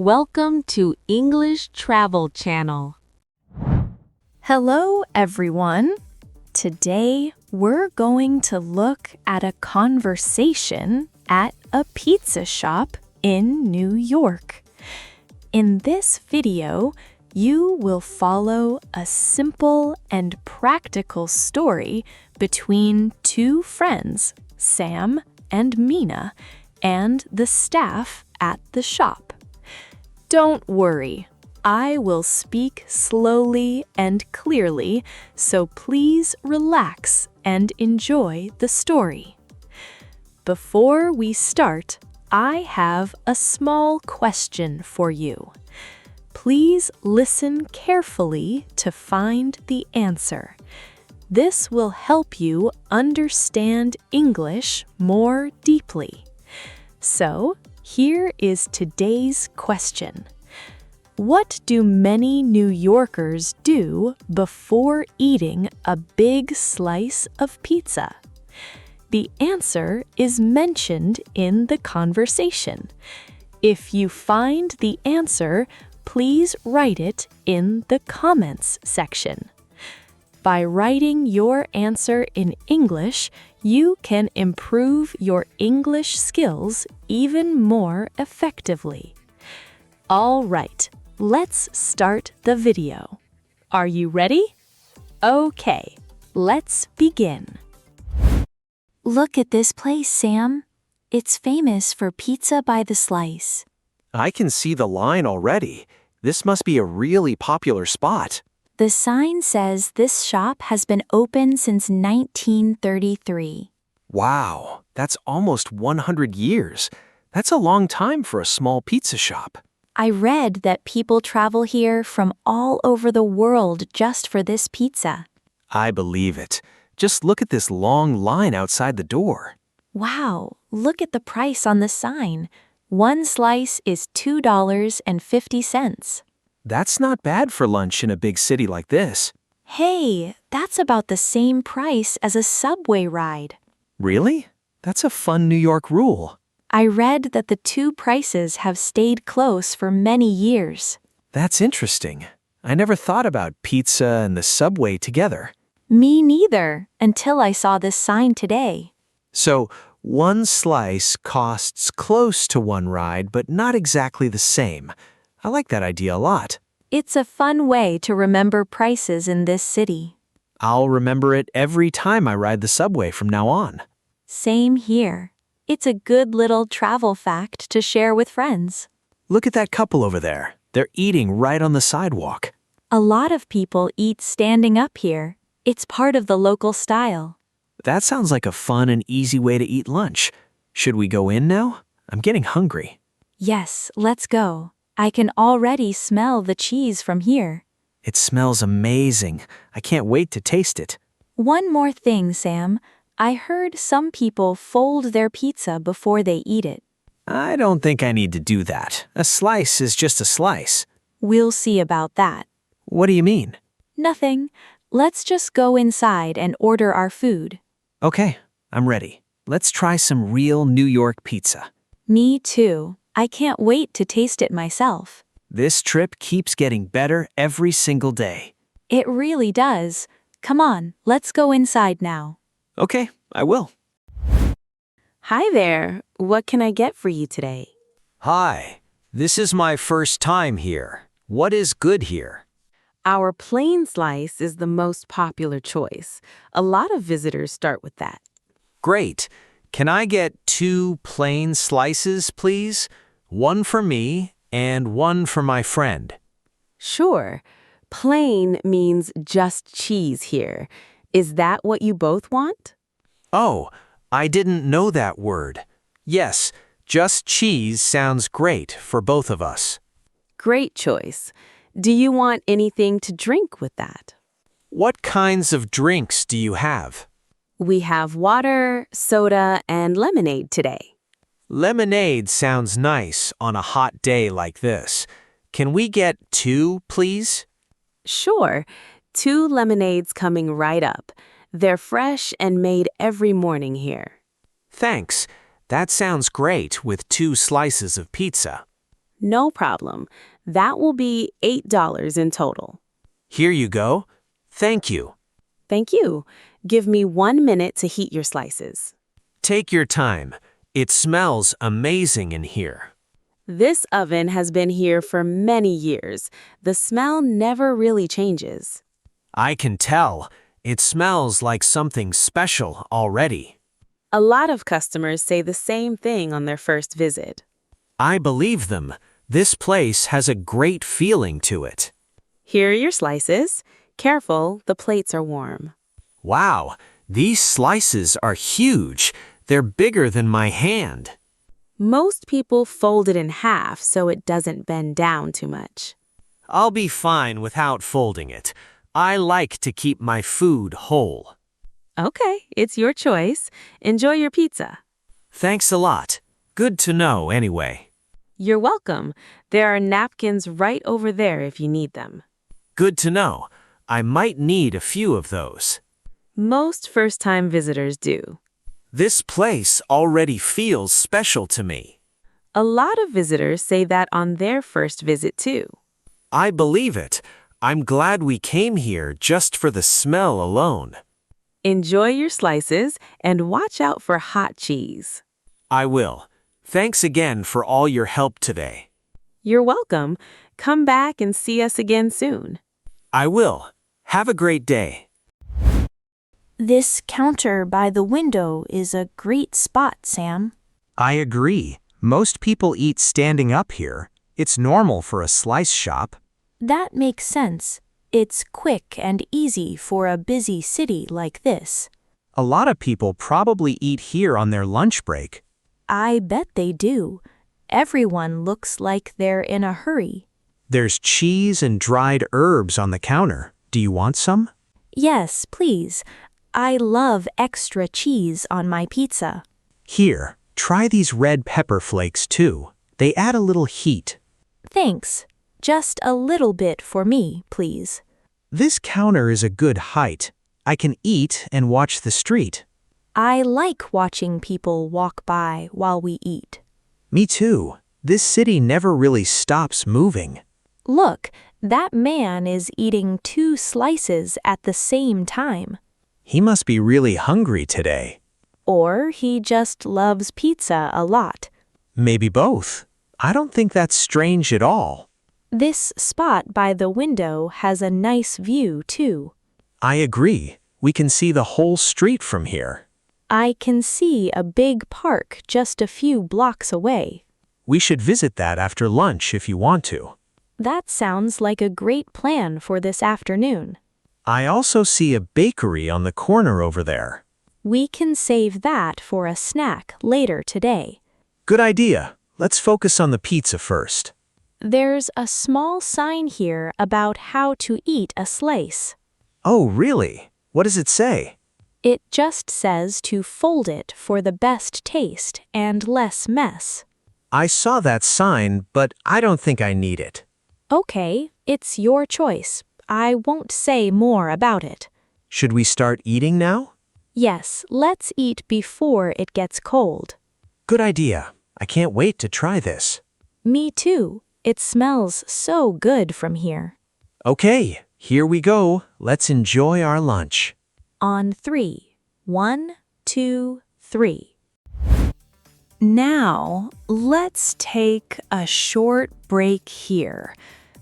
Welcome to English Travel Channel. Hello, everyone. Today, we're going to look at a conversation at a pizza shop in New York. In this video, you will follow a simple and practical story between two friends, Sam and Mina, and the staff at the shop. Don't worry, I will speak slowly and clearly, so please relax and enjoy the story. Before we start, I have a small question for you. Please listen carefully to find the answer. This will help you understand English more deeply. So, here is today's question. What do many New Yorkers do before eating a big slice of pizza? The answer is mentioned in the conversation. If you find the answer, please write it in the comments section. By writing your answer in English, you can improve your English skills even more effectively. All right, let's start the video. Are you ready? Okay, let's begin. Look at this place, Sam. It's famous for pizza by the slice. I can see the line already. This must be a really popular spot. The sign says this shop has been open since 1933. Wow, that's almost 100 years. That's a long time for a small pizza shop. I read that people travel here from all over the world just for this pizza. I believe it. Just look at this long line outside the door. Wow, look at the price on the sign. One slice is $2.50. That's not bad for lunch in a big city like this. Hey, that's about the same price as a subway ride. Really? That's a fun New York rule. I read that the two prices have stayed close for many years. That's interesting. I never thought about pizza and the subway together. Me neither, until I saw this sign today. So, one slice costs close to one ride, but not exactly the same. I like that idea a lot. It's a fun way to remember prices in this city. I'll remember it every time I ride the subway from now on. Same here. It's a good little travel fact to share with friends. Look at that couple over there. They're eating right on the sidewalk. A lot of people eat standing up here. It's part of the local style. That sounds like a fun and easy way to eat lunch. Should we go in now? I'm getting hungry. Yes, let's go. I can already smell the cheese from here. It smells amazing. I can't wait to taste it. One more thing, Sam. I heard some people fold their pizza before they eat it. I don't think I need to do that. A slice is just a slice. We'll see about that. What do you mean? Nothing. Let's just go inside and order our food. Okay, I'm ready. Let's try some real New York pizza. Me too. I can't wait to taste it myself. This trip keeps getting better every single day. It really does. Come on, let's go inside now. Okay, I will. Hi there. What can I get for you today? Hi, this is my first time here. What is good here? Our plain slice is the most popular choice. A lot of visitors start with that. Great. Can I get 2 plain slices, please? One for me and one for my friend. Sure. Plain means just cheese here. Is that what you both want? Oh, I didn't know that word. Yes, just cheese sounds great for both of us. Great choice. Do you want anything to drink with that? What kinds of drinks do you have? We have water, soda, and lemonade today. Lemonade sounds nice on a hot day like this. Can we get 2, please? Sure. 2 lemonades coming right up. They're fresh and made every morning here. Thanks. That sounds great with 2 slices of pizza. No problem. That will be $8 in total. Here you go. Thank you. Thank you. Give me 1 minute to heat your slices. Take your time. It smells amazing in here. This oven has been here for many years. The smell never really changes. I can tell. It smells like something special already. A lot of customers say the same thing on their first visit. I believe them. This place has a great feeling to it. Here are your slices. Careful, the plates are warm. Wow, these slices are huge. They're bigger than my hand. Most people fold it in half so it doesn't bend down too much. I'll be fine without folding it. I like to keep my food whole. Okay, it's your choice. Enjoy your pizza. Thanks a lot. Good to know anyway. You're welcome. There are napkins right over there if you need them. Good to know. I might need a few of those. Most first-time visitors do. This place already feels special to me. A lot of visitors say that on their first visit too. I believe it. I'm glad we came here just for the smell alone. Enjoy your slices and watch out for hot cheese. I will. Thanks again for all your help today. You're welcome. Come back and see us again soon. I will. Have a great day. This counter by the window is a great spot, Sam. I agree. Most people eat standing up here. It's normal for a slice shop. That makes sense. It's quick and easy for a busy city like this. A lot of people probably eat here on their lunch break. I bet they do. Everyone looks like they're in a hurry. There's cheese and dried herbs on the counter. Do you want some? Yes, please. I love extra cheese on my pizza. Here, try these red pepper flakes too. They add a little heat. Thanks. Just a little bit for me, please. This counter is a good height. I can eat and watch the street. I like watching people walk by while we eat. Me too. This city never really stops moving. Look, that man is eating 2 slices at the same time. He must be really hungry today. Or he just loves pizza a lot. Maybe both. I don't think that's strange at all. This spot by the window has a nice view, too. I agree. We can see the whole street from here. I can see a big park just a few blocks away. We should visit that after lunch if you want to. That sounds like a great plan for this afternoon. I also see a bakery on the corner over there. We can save that for a snack later today. Good idea. Let's focus on the pizza first. There's a small sign here about how to eat a slice. Oh, really? What does it say? It just says to fold it for the best taste and less mess. I saw that sign, but I don't think I need it. Okay, it's your choice. I won't say more about it. Should we start eating now? Yes, let's eat before it gets cold. Good idea. I can't wait to try this. Me too. It smells so good from here. Okay, here we go. Let's enjoy our lunch. On 3. 1, 2, 3. Now, let's take a short break here.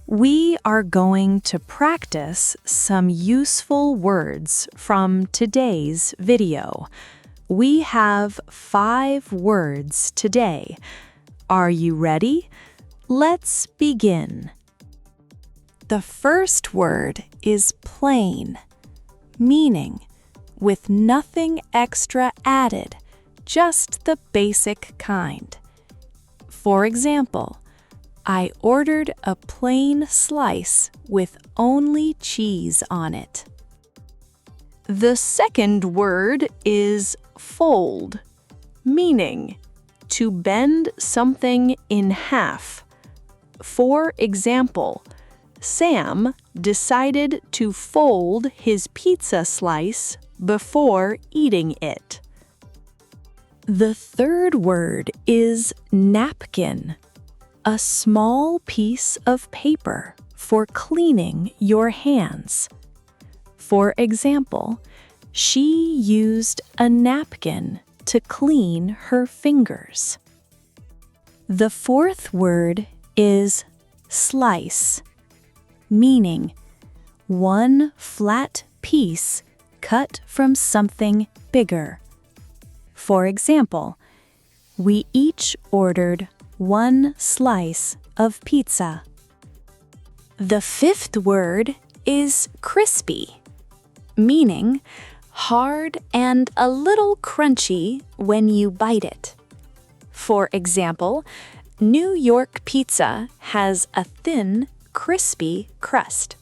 We are going to practice some useful words from today's video. We have 5 words today. Are you ready? Let's begin. The first word is plain, meaning with nothing extra added, just the basic kind. For example, I ordered a plain slice with only cheese on it. The second word is fold, meaning to bend something in half. For example, Sam decided to fold his pizza slice before eating it. The third word is napkin, a small piece of paper for cleaning your hands. For example, she used a napkin to clean her fingers. The fourth word is slice, meaning one flat piece cut from something bigger. For example, we each ordered one slice of pizza. The fifth word is crispy, meaning hard and a little crunchy when you bite it. For example, New York pizza has a thin, crispy crust.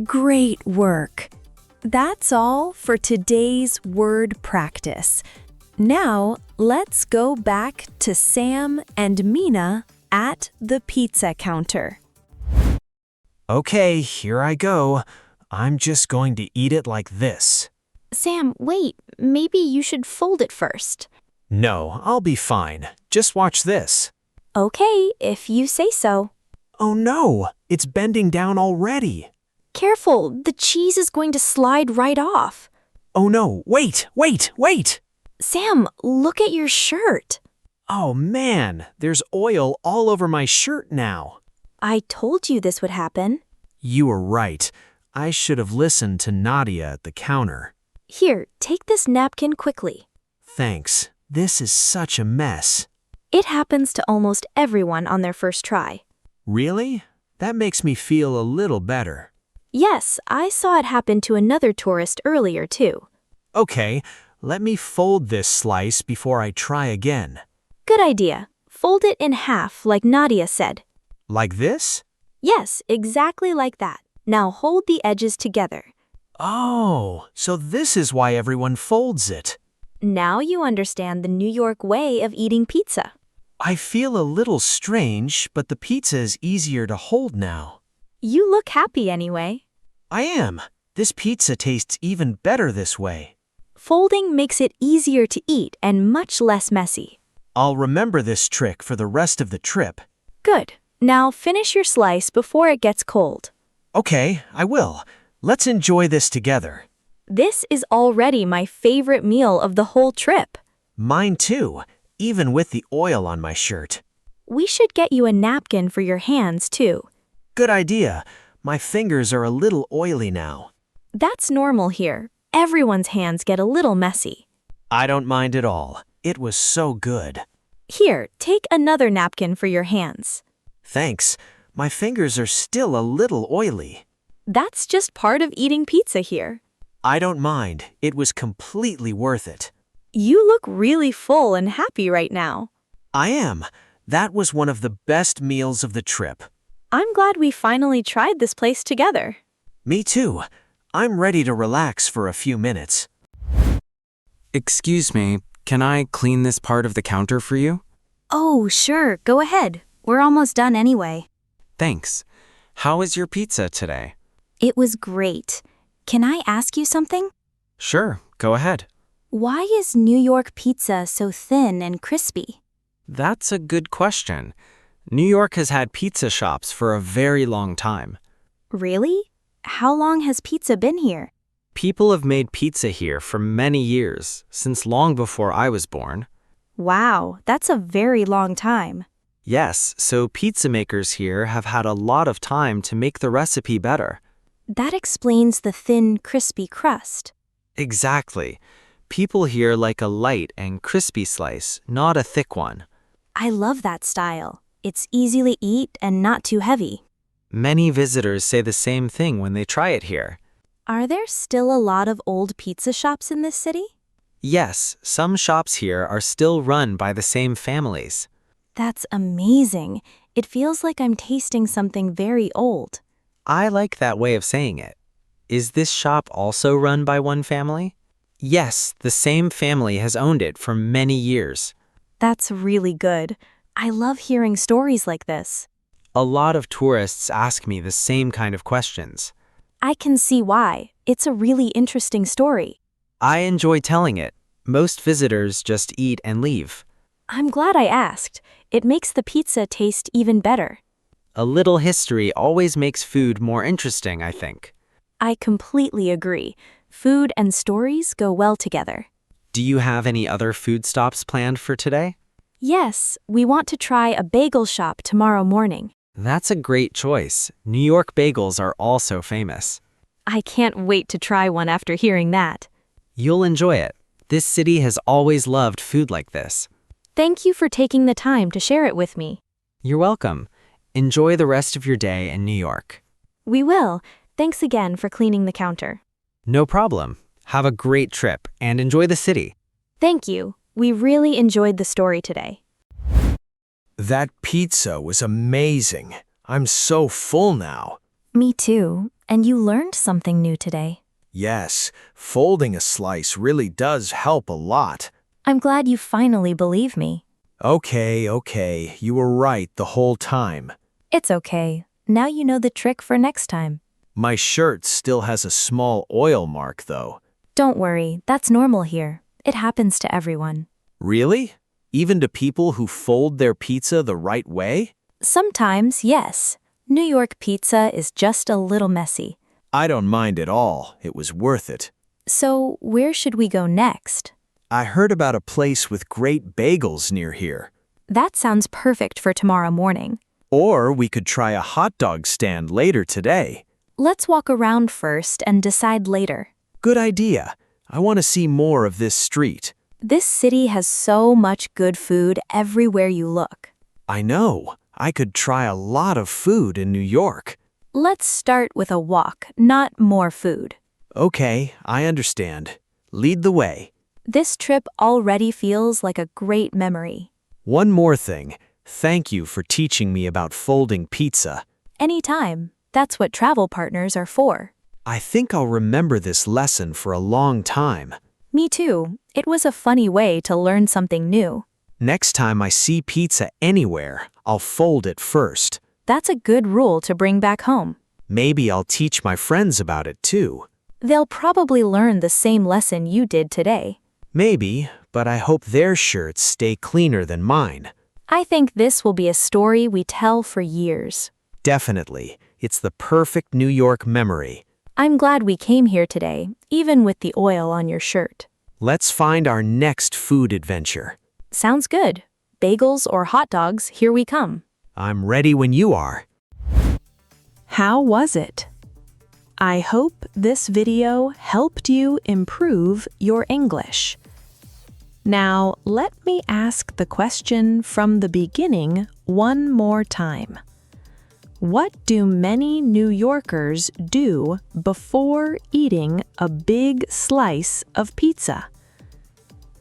Great work! That's all for today's word practice. Now, let's go back to Sam and Mina at the pizza counter. Okay, here I go. I'm just going to eat it like this. Sam, wait, maybe you should fold it first. No, I'll be fine. Just watch this. Okay, if you say so. Oh no, it's bending down already. Careful, the cheese is going to slide right off. Oh no, wait! Sam, look at your shirt. Oh man, there's oil all over my shirt now. I told you this would happen. You were right. I should have listened to Nadia at the counter. Here, take this napkin quickly. Thanks. This is such a mess. It happens to almost everyone on their first try. Really? That makes me feel a little better. Yes, I saw it happen to another tourist earlier too. Okay, let me fold this slice before I try again. Good idea. Fold it in half like Nadia said. Like this? Yes, exactly like that. Now hold the edges together. Oh, so this is why everyone folds it. Now you understand the New York way of eating pizza. I feel a little strange, but the pizza is easier to hold now. You look happy anyway. I am. This pizza tastes even better this way. Folding makes it easier to eat and much less messy. I'll remember this trick for the rest of the trip. Good. Now finish your slice before it gets cold. Okay, I will. Let's enjoy this together. This is already my favorite meal of the whole trip. Mine too, even with the oil on my shirt. We should get you a napkin for your hands too. Good idea. My fingers are a little oily now. That's normal here. Everyone's hands get a little messy. I don't mind at all. It was so good. Here, take another napkin for your hands. Thanks. My fingers are still a little oily. That's just part of eating pizza here. I don't mind. It was completely worth it. You look really full and happy right now. I am. That was one of the best meals of the trip. I'm glad we finally tried this place together. Me too. I'm ready to relax for a few minutes. Excuse me, can I clean this part of the counter for you? Oh, sure. Go ahead. We're almost done anyway. Thanks. How is your pizza today? It was great. Can I ask you something? Sure, go ahead. Why is New York pizza so thin and crispy? That's a good question. New York has had pizza shops for a very long time. Really? How long has pizza been here? People have made pizza here for many years, since long before I was born. Wow, that's a very long time. Yes, so pizza makers here have had a lot of time to make the recipe better. That explains the thin, crispy crust. Exactly. People here like a light and crispy slice, not a thick one. I love that style. It's easy to eat and not too heavy. Many visitors say the same thing when they try it here. Are there still a lot of old pizza shops in this city? Yes, some shops here are still run by the same families. That's amazing. It feels like I'm tasting something very old. I like that way of saying it. Is this shop also run by one family? Yes, the same family has owned it for many years. That's really good. I love hearing stories like this. A lot of tourists ask me the same kind of questions. I can see why. It's a really interesting story. I enjoy telling it. Most visitors just eat and leave. I'm glad I asked. It makes the pizza taste even better. A little history always makes food more interesting, I think. I completely agree. Food and stories go well together. Do you have any other food stops planned for today? Yes, we want to try a bagel shop tomorrow morning. That's a great choice. New York bagels are also famous. I can't wait to try one after hearing that. You'll enjoy it. This city has always loved food like this. Thank you for taking the time to share it with me. You're welcome. Enjoy the rest of your day in New York. We will. Thanks again for cleaning the counter. No problem. Have a great trip and enjoy the city. Thank you. We really enjoyed the story today. That pizza was amazing. I'm so full now. Me too. And you learned something new today. Yes, folding a slice really does help a lot. I'm glad you finally believe me. Okay, you were right the whole time. It's okay. Now you know the trick for next time. My shirt still has a small oil mark, though. Don't worry, that's normal here. It happens to everyone. Really? Even to people who fold their pizza the right way? Sometimes, yes. New York pizza is just a little messy. I don't mind at all. It was worth it. So, where should we go next? I heard about a place with great bagels near here. That sounds perfect for tomorrow morning. Or we could try a hot dog stand later today. Let's walk around first and decide later. Good idea. I want to see more of this street. This city has so much good food everywhere you look. I know. I could try a lot of food in New York. Let's start with a walk, not more food. Okay, I understand. Lead the way. This trip already feels like a great memory. One more thing. Thank you for teaching me about folding pizza. Anytime. That's what travel partners are for. I think I'll remember this lesson for a long time. Me too. It was a funny way to learn something new. Next time I see pizza anywhere, I'll fold it first. That's a good rule to bring back home. Maybe I'll teach my friends about it too. They'll probably learn the same lesson you did today. Maybe, but I hope their shirts stay cleaner than mine. I think this will be a story we tell for years. Definitely. It's the perfect New York memory. I'm glad we came here today, even with the oil on your shirt. Let's find our next food adventure. Sounds good. Bagels or hot dogs, here we come. I'm ready when you are. How was it? I hope this video helped you improve your English. Now, let me ask the question from the beginning one more time. What do many New Yorkers do before eating a big slice of pizza?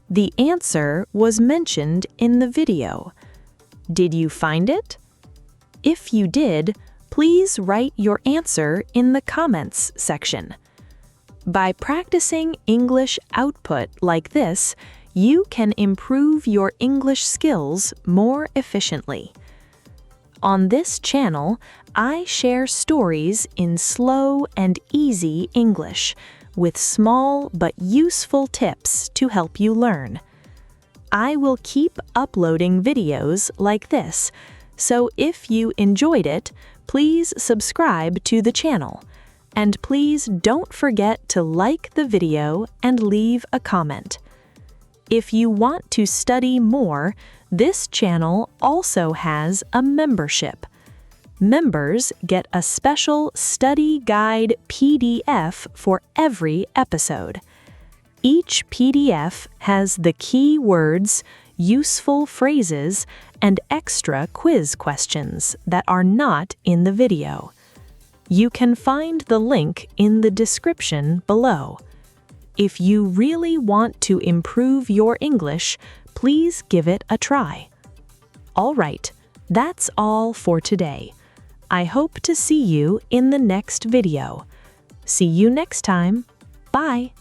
The answer was mentioned in the video. Did you find it? If you did, please write your answer in the comments section. By practicing English output like this, you can improve your English skills more efficiently. On this channel, I share stories in slow and easy English with small but useful tips to help you learn. I will keep uploading videos like this, so if you enjoyed it, please subscribe to the channel. And please don't forget to like the video and leave a comment. If you want to study more, this channel also has a membership. Members get a special study guide PDF for every episode. Each PDF has the key words, useful phrases, and extra quiz questions that are not in the video. You can find the link in the description below. If you really want to improve your English, please give it a try. All right, that's all for today. I hope to see you in the next video. See you next time. Bye.